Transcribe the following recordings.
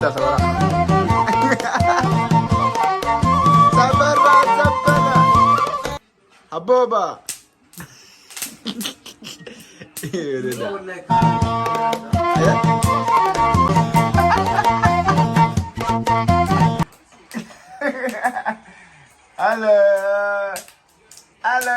Sabar, sabar. Aboba. Halo, halo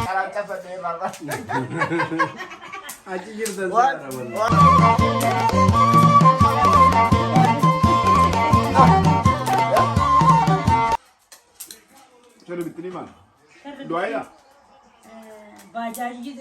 Kalau cepat deh, Bapak. Aji girdan What? चलो बितनी मान दुआया बाजाजी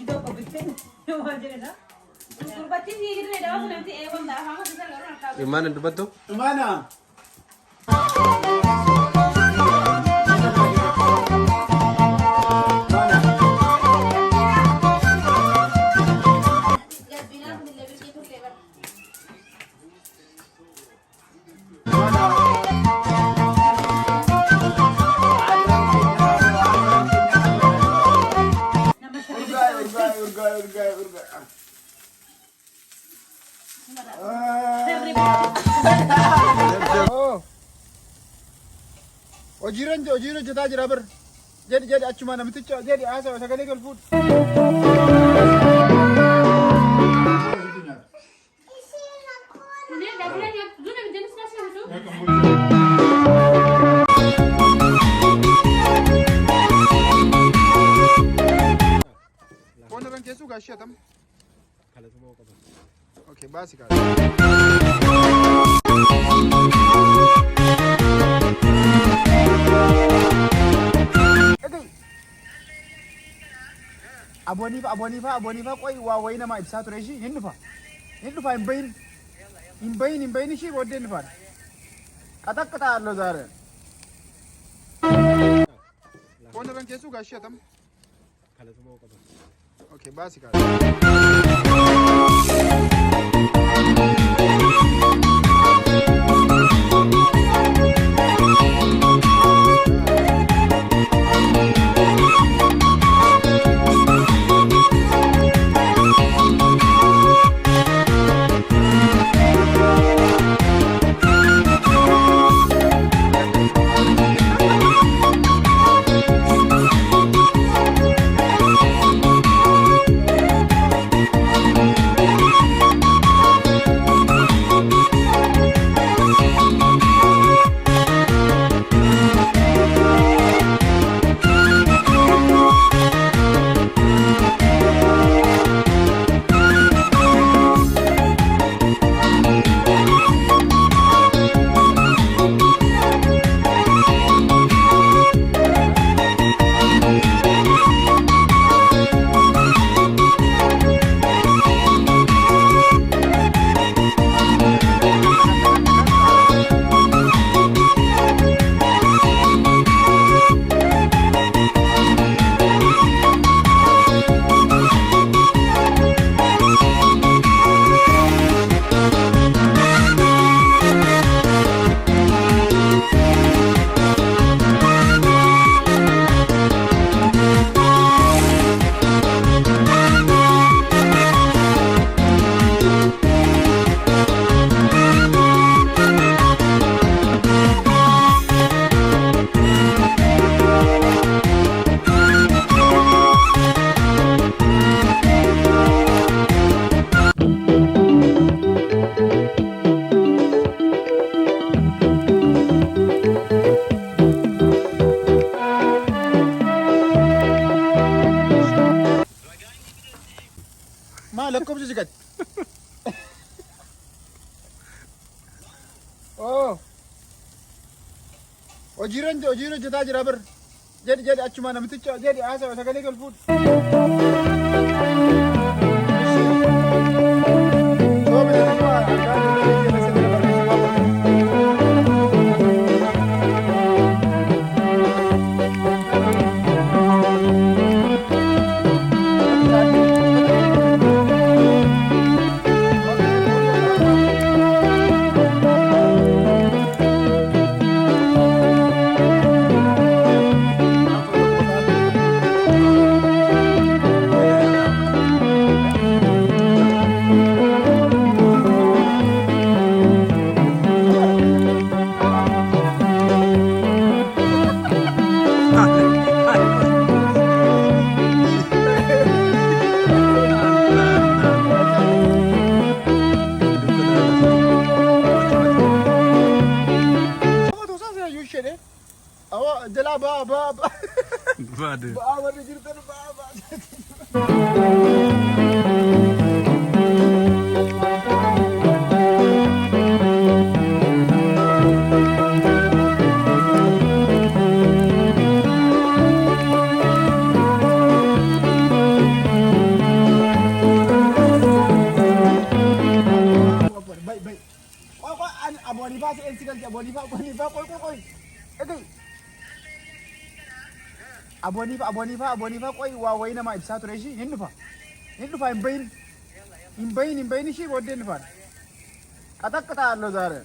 तो पवित्र है ना गुरबत्ती भी गिर रहा है ना ये बंदा हम से चल रहा है Gimana debat tuh? mana urga. Oh. Ojiran jeta jira ber. Jadi acuma nama itu jadi asa sekali kal food. Kau orang kesu gasya tam? Oke, basi kali. Aboni fa koi wawai nama ibsa tureshi hindu fa imbain shi bodden fa kata allo zare kone ran kesu gashi tam oke basi kali Lekop sikat. Oh. Ojiran jeta jira ber. Jadi acuma nama itu jadi asa sekali kal food. ba. Waduh. Ba digiritan ba. Baik. Kau Abu Hanifah sekali Abu Hanifah koi. Abu Hanifah koi wawai nama ibsa ture shi hin nufa in bayin shi wode nufa kata allo zare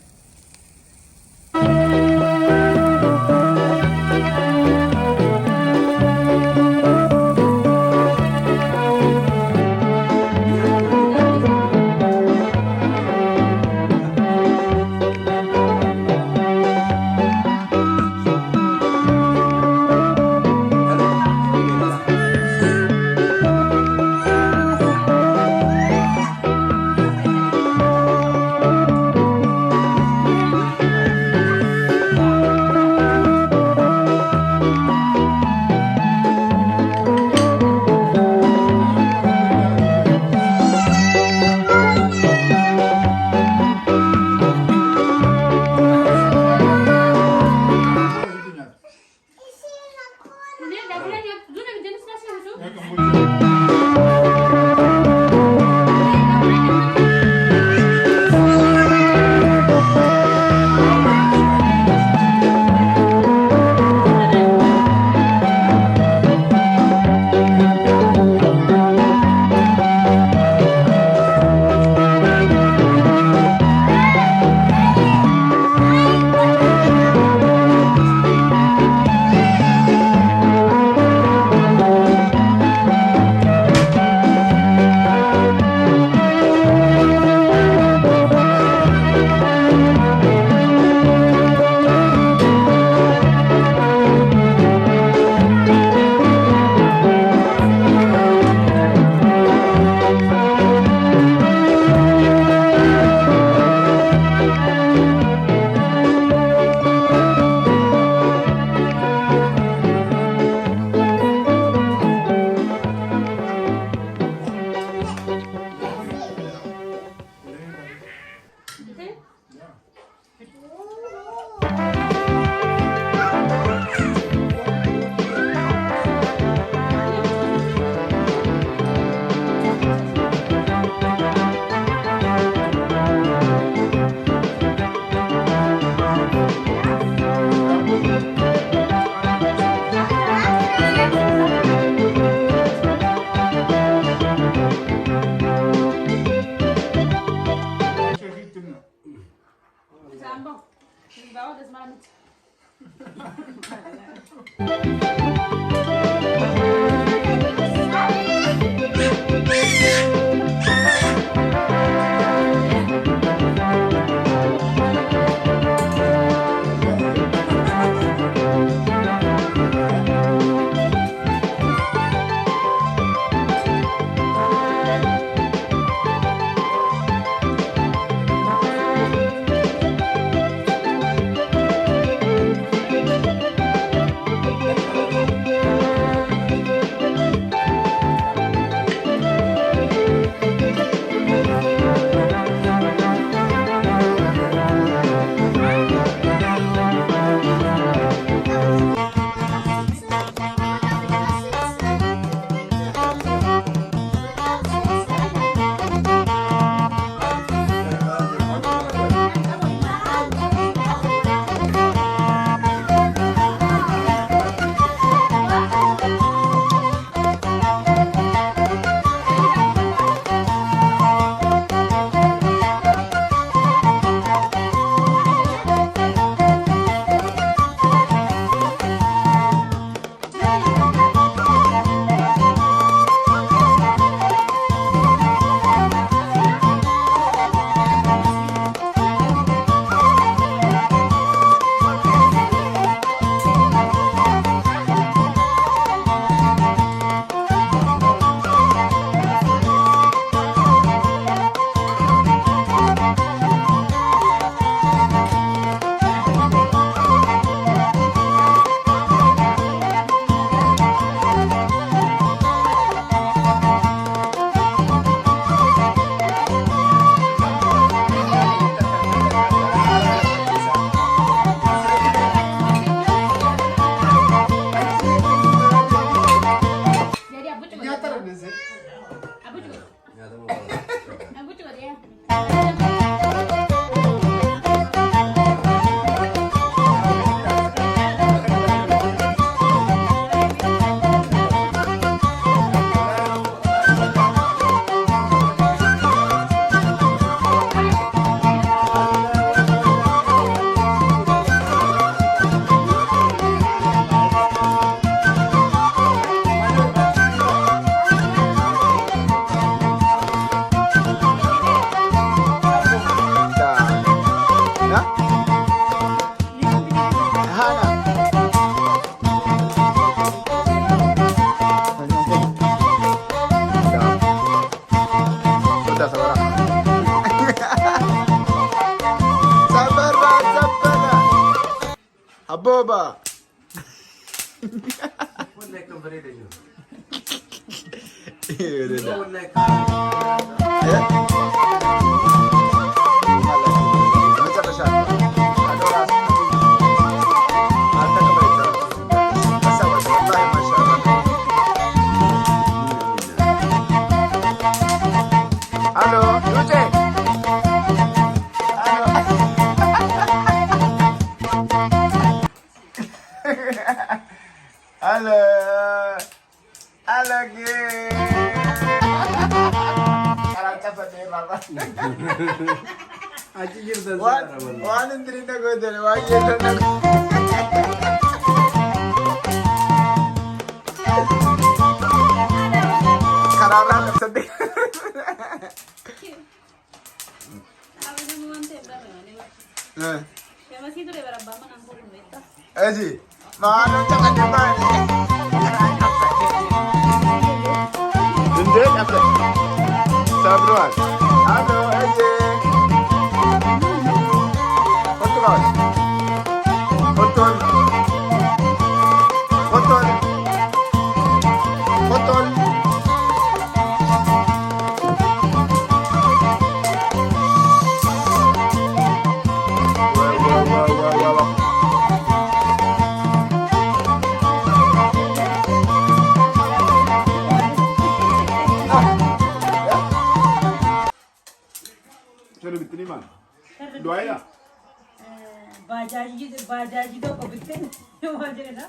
Habooba. Wallahi kan bareeda jiru. Bareeda. Wallahi Macam mana? Ada orang. Ada kebaikan. Asal wallahi masya Allah. Halo, Yuce. Halo. Halo. Halo, Gil. Sekarang cepat deh, Bapak. aji jirdan Wan, sara wallahi. wan indri na go dere, wan yelo na go. Karara na sa di. Sabi na mo ang tembla naman, di ba? Kaya masito rin, barang bama ng pulong ito. Aji, maano ka kanya ba? Hindi, kape. Sabruan. Halo, Aji. Betul. Betul. Betul. Betul. Wah. Chalo bitni man. Doaya. Bajaji to ko bitin. Wajire na.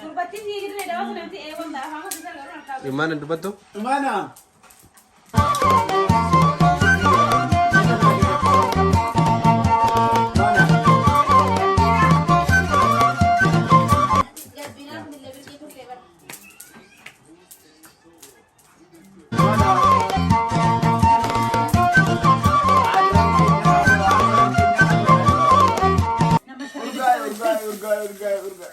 Gurbatti higir ne dawa sunamti e wanda hama sisal garu nakka. Imana dubbatu? Mana? Gadbina mille birki kurte bar. Urga.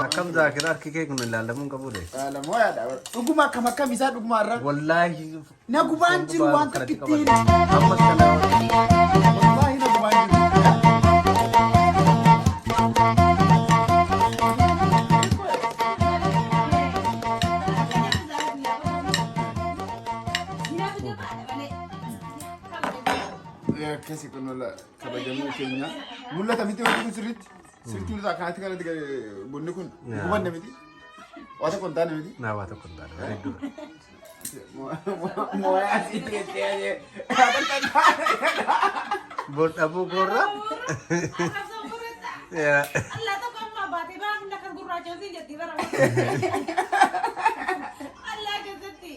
Akkam zaakira harki kee kun ilaalamuun qabu de. Alam mo ya da. Dhuguma akkam akkam isaa dhuguma irra. Wallahi. Na gubaan jiru waan takka ittiin. Ammas kana. Wallahi na gubaan jiru. Ya kasi kuno la kabajamu keenya. Mul'ata miti wanti kun sirriitti. Sirriitti mul'ata akkanatti kanatti bunni kun gubanne miti. Wata kun taane miti. Naa waa tokko hin taane bareedduu. Mooyaa asii teessee Dhabuu gorra. Allah to kamma baate baa kinda kan gurraacha si jetti bara. Allah keessatti.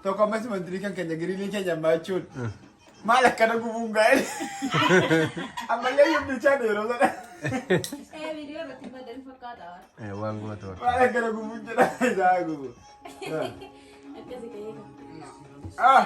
Tokko ammas mandiri kan keenya giriilii keenya maachuun maal akkana gubuun gaa'e ammallee yubbichaa yeroo sana Viidiyoo irratti badan fakkaata. Waan gumatu bakka. maal akkana gubuun jedha isaa gubu. Akkasi ka'ee. Ah!